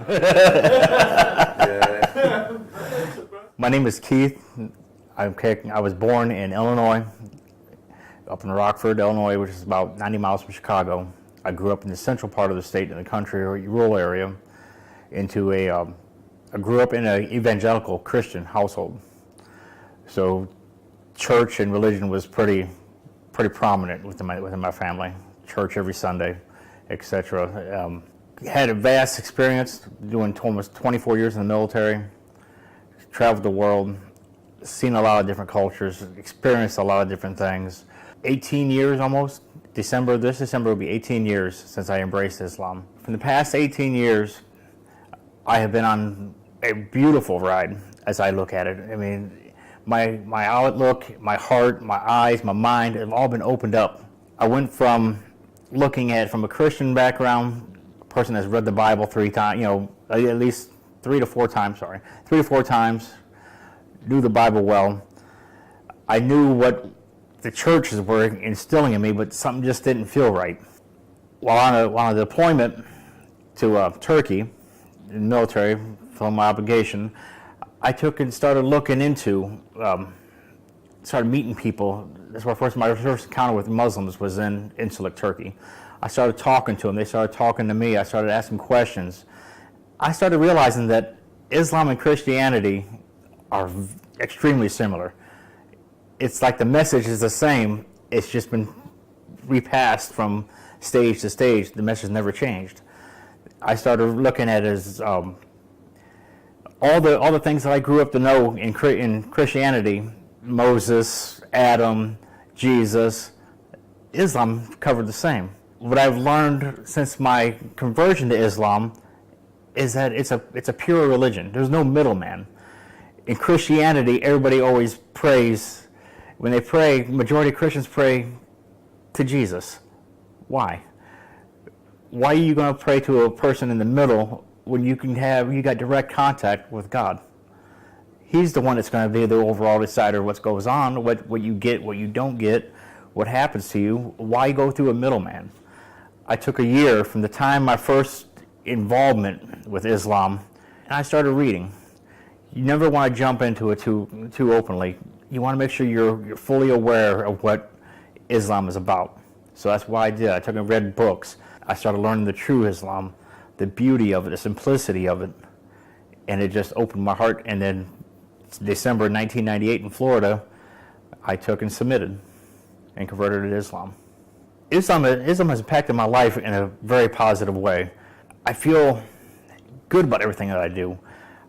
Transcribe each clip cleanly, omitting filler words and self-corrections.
Yeah. My name is Keith. I was born in Illinois, up in Rockford, Illinois, which is about 90 miles from Chicago. I grew up in the central part of the state, in the country or rural area. I grew up in an evangelical Christian household. So church and religion was pretty prominent within my family. Church every Sunday, etc. Had a vast experience doing almost 24 years in the military. Traveled the world, seen a lot of different cultures, experienced a lot of different things. 18 years almost. This December will be 18 years since I embraced Islam. For the past 18 years, I have been on a beautiful ride as I look at it. I mean, my outlook, my heart, my eyes, my mind have all been opened up. I went from looking at it from a Christian background, a person that's read the Bible 3 times, at least 3 to 4 times, 3 to 4 times, knew the Bible well. I knew what the churches were instilling in me, but something just didn't feel right. While on a deployment to Turkey, in the military, from my obligation, I took and started looking into, started meeting people. That's where my first encounter with Muslims was in Incirlik, Turkey. I started talking to them. They started talking to me. I started asking questions. I started realizing that Islam and Christianity are extremely similar. It's like the message is the same. It's just been repassed from stage to stage. The message never changed. I started looking at it as all the things that I grew up to know in Christianity, Moses, Adam, Jesus, Islam covered the same. What I've learned since my conversion to Islam is that it's a pure religion. There's no middleman. In Christianity, everybody always prays. When they pray, majority of Christians pray to Jesus. Why? Why are you going to pray to a person in the middle when you got direct contact with God? He's the one that's going to be the overall decider of what goes on, what you get, what you don't get, what happens to you. Why go through a middleman? I took a year from the time my first involvement with Islam, and I started reading. You never want to jump into it too openly. You want to make sure you're fully aware of what Islam is about. So that's what I did. I took and read books. I started learning the true Islam, the beauty of it, the simplicity of it, and it just opened my heart. And then December 1998 in Florida, I took and submitted and converted to Islam. Islam has impacted my life in a very positive way. I feel good about everything that I do.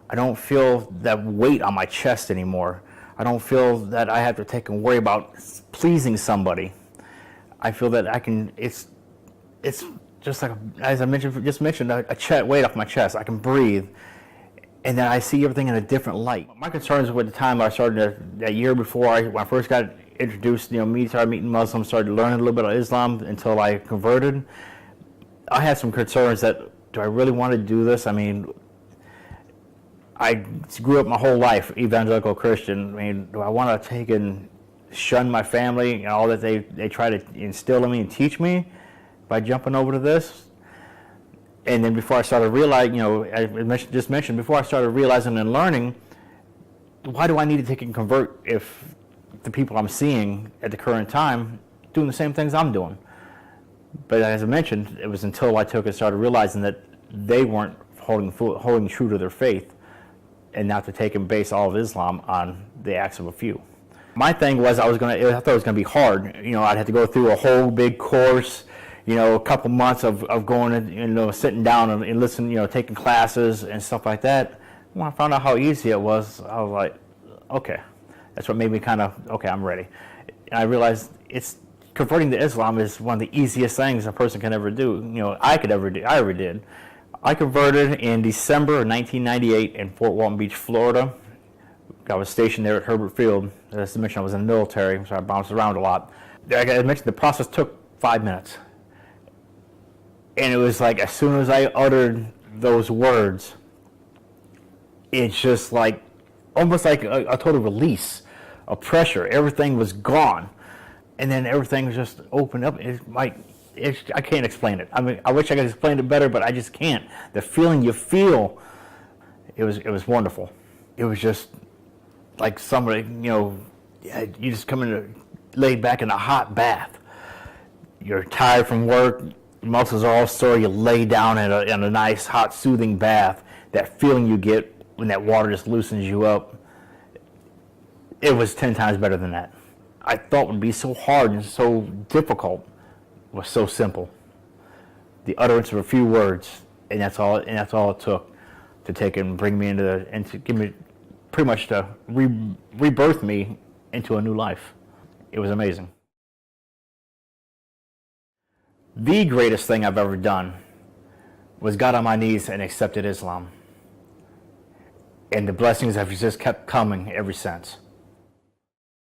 I don't feel that weight on my chest anymore. I don't feel that I have to take and worry about pleasing somebody. I feel that it's just like, as I mentioned, a weight off my chest. I can breathe, and then I see everything in a different light. My concerns with the time I started, that year before, when I first got introduced, started meeting Muslims, started learning a little bit of Islam until I converted. I had some concerns that, do I really want to do this? I mean, I grew up my whole life evangelical Christian. I mean, do I want to take and shun my family and all that they try to instill in me and teach me by jumping over to this? And then before I started realizing, before I started realizing and learning, why do I need to take and convert if the people I'm seeing at the current time doing the same things I'm doing? But as I mentioned, it was until I took and started realizing that they weren't holding true to their faith, and not to take and base all of Islam on the acts of a few. My thing was I thought it was going to be hard. I'd have to go through a whole big course, a couple months of going and sitting down and listening, taking classes and stuff like that. When I found out how easy it was, I was like, okay. That's what made me okay, I'm ready. And I realized converting to Islam is one of the easiest things a person can ever do. I ever did. I converted in December of 1998 in Fort Walton Beach, Florida. I was stationed there at Herbert Field. As I mentioned, I was in the military, so I bounced around a lot. Like I mentioned, the process took 5 minutes. And it was like, as soon as I uttered those words, it's just like, almost like a total release of pressure. Everything was gone. And then everything was just opened up. It I can't explain it. I mean, I wish I could explain it better, but I just can't. The feeling you feel, it was wonderful. It was just like somebody, you just come in, laid back in a hot bath. You're tired from work, your muscles are all sore. You lay down in a nice, hot, soothing bath. That feeling you get when that water just loosens you up, it was 10 times better than that. I thought would be so hard and so difficult was so simple. The utterance of a few words, and that's all it took to take it and bring me and to give me pretty much to rebirth me into a new life. It was amazing. The greatest thing I've ever done was got on my knees and accepted Islam. And the blessings have just kept coming ever since.